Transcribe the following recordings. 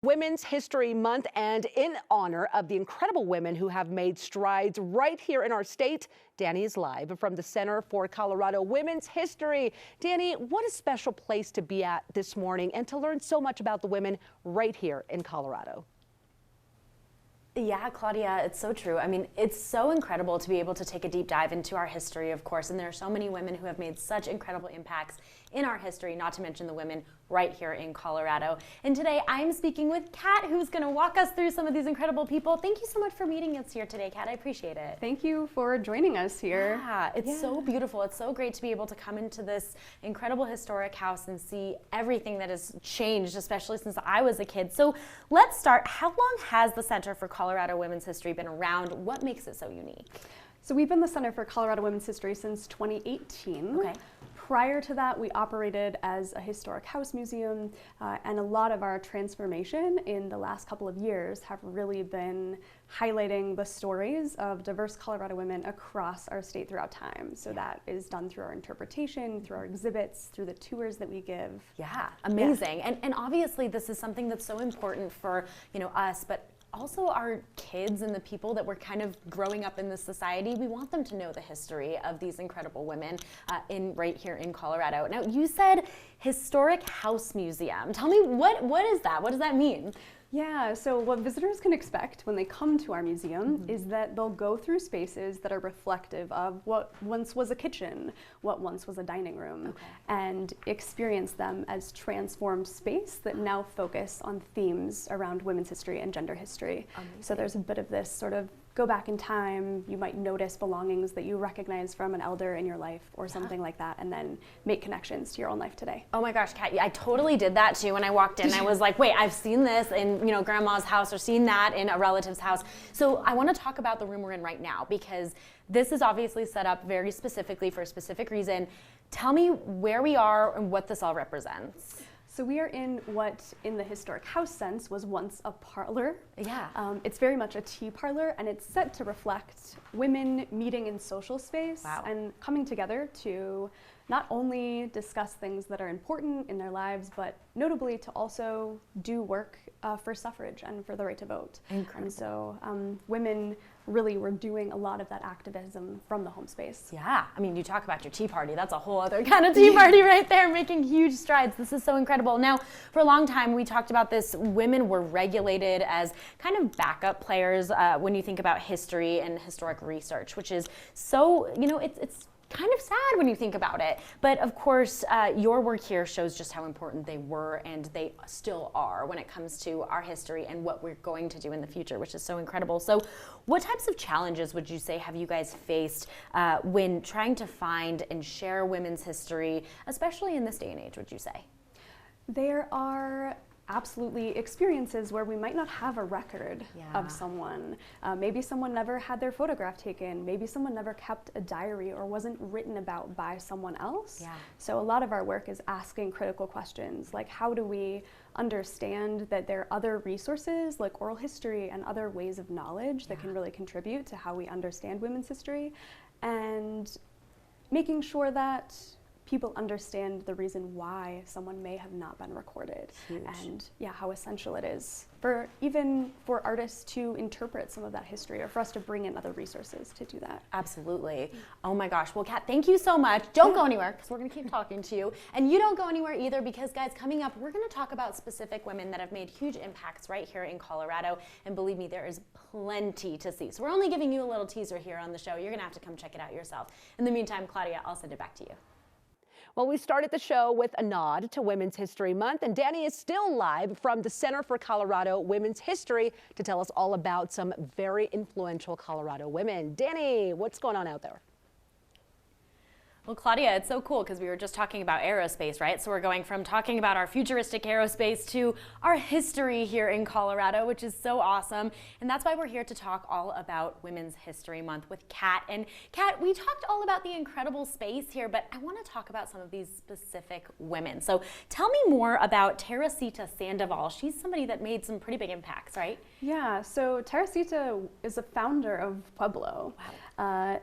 Women's History Month, and in honor of the incredible women who have made strides right here in our state, Danny is live from the Center for Colorado Women's History. Danny, what a special place to be at this morning and to learn so much about the women right here in Colorado. Yeah, Claudia, it's so true. I mean, it's so incredible to be able to take a deep dive into our history, of course, and there are so many women who have made such incredible impacts in our history, not to mention the women right here in Colorado. And today I'm speaking with Kat, who's going to walk us through some of these incredible people. Thank you so much for meeting us here today, Kat. I appreciate it. Thank you for joining us here. Yeah, it's so beautiful. It's so great to be able to come into this incredible historic house and see everything that has changed, especially since I was a kid. So let's start. How long has the Center for Colorado Women's History been around? What makes it so unique? So we've been the Center for Colorado Women's History since 2018. Okay. Prior to that, we operated as a historic house museum, and a lot of our transformation in the last couple of years have really been highlighting the stories of diverse Colorado women across our state throughout time. So that is done through our interpretation, through our exhibits, through the tours that we give. Yeah, amazing. Yeah. And obviously this is something that's so important for, us, but also our kids and the people that were kind of growing up in this society. We want them to know the history of these incredible women right here in Colorado. Now, you said historic house museum. Tell me, what is that? What does that mean? Yeah, so what visitors can expect when they come to our museum is that they'll go through spaces that are reflective of what once was a kitchen, what once was a dining room, and experience them as transformed space that now focus on themes around women's history and gender history. Amazing. So there's a bit of this sort of go back in time. You might notice belongings that you recognize from an elder in your life or something like that, and then make connections to your own life today. Oh my gosh, Kat, I totally did that too when I walked in. I was like, wait, I've seen this in grandma's house or seen that in a relative's house. So I want to talk about the room we're in right now, because this is obviously set up very specifically for a specific reason. Tell me where we are and what this all represents. So we are in what, in the historic house sense, was once a parlor. Yeah. It's very much a tea parlor, and it's set to reflect women meeting in social space and coming together to not only discuss things that are important in their lives, but notably to also do work for suffrage and for the right to vote. Incredible. And so women really were doing a lot of that activism from the home space. Yeah, I mean, you talk about your tea party, that's a whole other kind of tea party right there, making huge strides. This is so incredible. Now, for a long time, we talked about this, women were regulated as kind of backup players when you think about history and historic research, which is so, it's kind of sad when you think about it. But of course, your work here shows just how important they were and they still are when it comes to our history and what we're going to do in the future, which is so incredible. So what types of challenges would you say have you guys faced when trying to find and share women's history, especially in this day and age, would you say? There are absolutely experiences where we might not have a record of someone. Maybe someone never had their photograph taken. Maybe someone never kept a diary or wasn't written about by someone else. Yeah. So a lot of our work is asking critical questions, like how do we understand that there are other resources like oral history and other ways of knowledge that can really contribute to how we understand women's history, and making sure that people understand the reason why someone may have not been recorded. Huge. And how essential it is for even for artists to interpret some of that history, or for us to bring in other resources to do that. Absolutely. Oh my gosh. Well, Kat, thank you so much. Don't go anywhere, because we're going to keep talking to you. And you don't go anywhere either, because guys, coming up, we're going to talk about specific women that have made huge impacts right here in Colorado. And believe me, there is plenty to see. So we're only giving you a little teaser here on the show. You're going to have to come check it out yourself. In the meantime, Claudia, I'll send it back to you. Well, we started the show with a nod to Women's History Month, and Danny is still live from the Center for Colorado Women's History to tell us all about some very influential Colorado women. Danny, what's going on out there? Well, Claudia, it's so cool because we were just talking about aerospace, right? So we're going from talking about our futuristic aerospace to our history here in Colorado, which is so awesome. And that's why we're here to talk all about Women's History Month with Kat. And Kat, we talked all about the incredible space here, but I want to talk about some of these specific women. So tell me more about Teresita Sandoval. She's somebody that made some pretty big impacts, right? Yeah, so Teresita is a founder of Pueblo. Wow.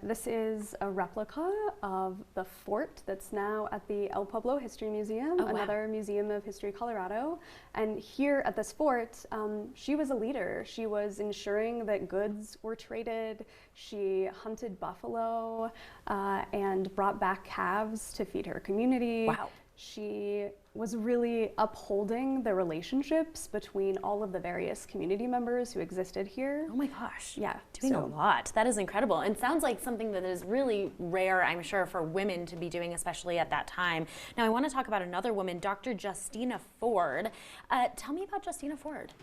This is a replica of the fort that's now at the El Pueblo History Museum, another museum of history, Colorado. And here at this fort, she was a leader. She was ensuring that goods were traded. She hunted buffalo and brought back calves to feed her community. Wow. She was really upholding the relationships between all of the various community members who existed here. Oh my gosh. Yeah. Doing a lot. That is incredible. And sounds like something that is really rare, I'm sure, for women to be doing, especially at that time. Now, I want to talk about another woman, Dr. Justina Ford. Tell me about Justina Ford.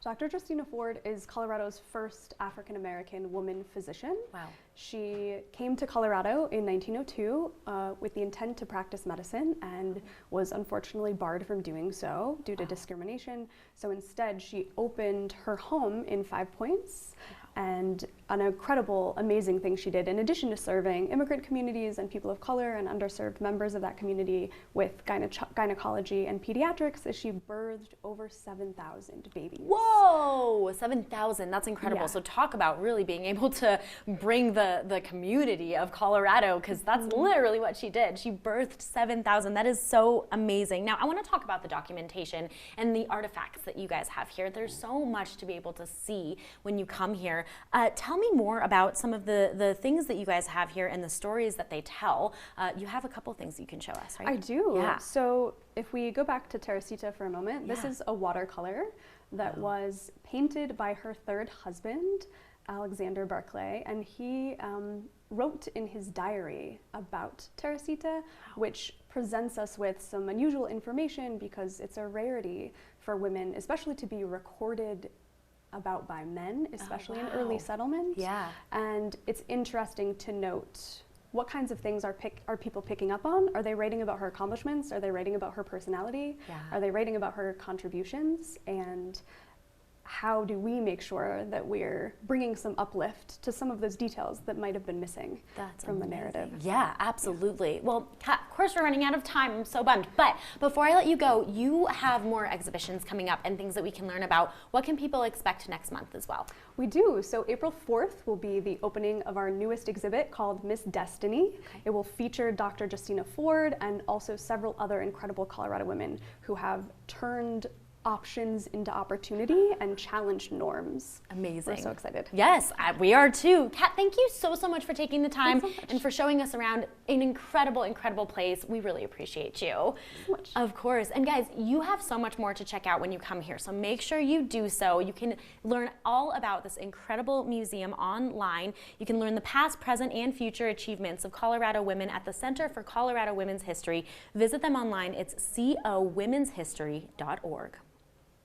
Dr. Justina Ford is Colorado's first African-American woman physician. Wow. She came to Colorado in 1902 with the intent to practice medicine and was unfortunately barred from doing so due to discrimination. So instead, she opened her home in 5 Points. And an incredible, amazing thing she did, in addition to serving immigrant communities and people of color and underserved members of that community with gynecology and pediatrics, is she birthed over 7,000 babies. Whoa, 7,000, that's incredible. Yeah. So talk about really being able to bring the community of Colorado, because that's literally what she did. She birthed 7,000, that is so amazing. Now, I want to talk about the documentation and the artifacts that you guys have here. There's so much to be able to see when you come here. Tell me more about some of the things that you guys have here and the stories that they tell. You have a couple things you can show us, right? I do. Yeah. So if we go back to Teresita for a moment, this is a watercolor that was painted by her third husband, Alexander Barclay, and he wrote in his diary about Teresita, which presents us with some unusual information because it's a rarity for women, especially to be recorded about by men, especially in early settlement. Yeah. And it's interesting to note what kinds of things are people picking up on? Are they writing about her accomplishments? Are they writing about her personality? Yeah. Are they writing about her contributions? And how do we make sure that we're bringing some uplift to some of those details that might have been missing from the narrative? Yeah, absolutely. Well, Kat, of course we're running out of time. I'm so bummed. But before I let you go, you have more exhibitions coming up and things that we can learn about. What can people expect next month as well? We do. So April 4th will be the opening of our newest exhibit called Miss Destiny. Okay. It will feature Dr. Justina Ford and also several other incredible Colorado women who have turned options into opportunity and challenged norms. Amazing. We're so excited. Yes, we are too. Kat, thank you so much for taking the time Thanks so much. and for showing us around an incredible, incredible place. We really appreciate you. So much. Of course. And guys, you have so much more to check out when you come here, so make sure you do so. You can learn all about this incredible museum online. You can learn the past, present, and future achievements of Colorado women at the Center for Colorado Women's History. Visit them online. It's cowomenshistory.org.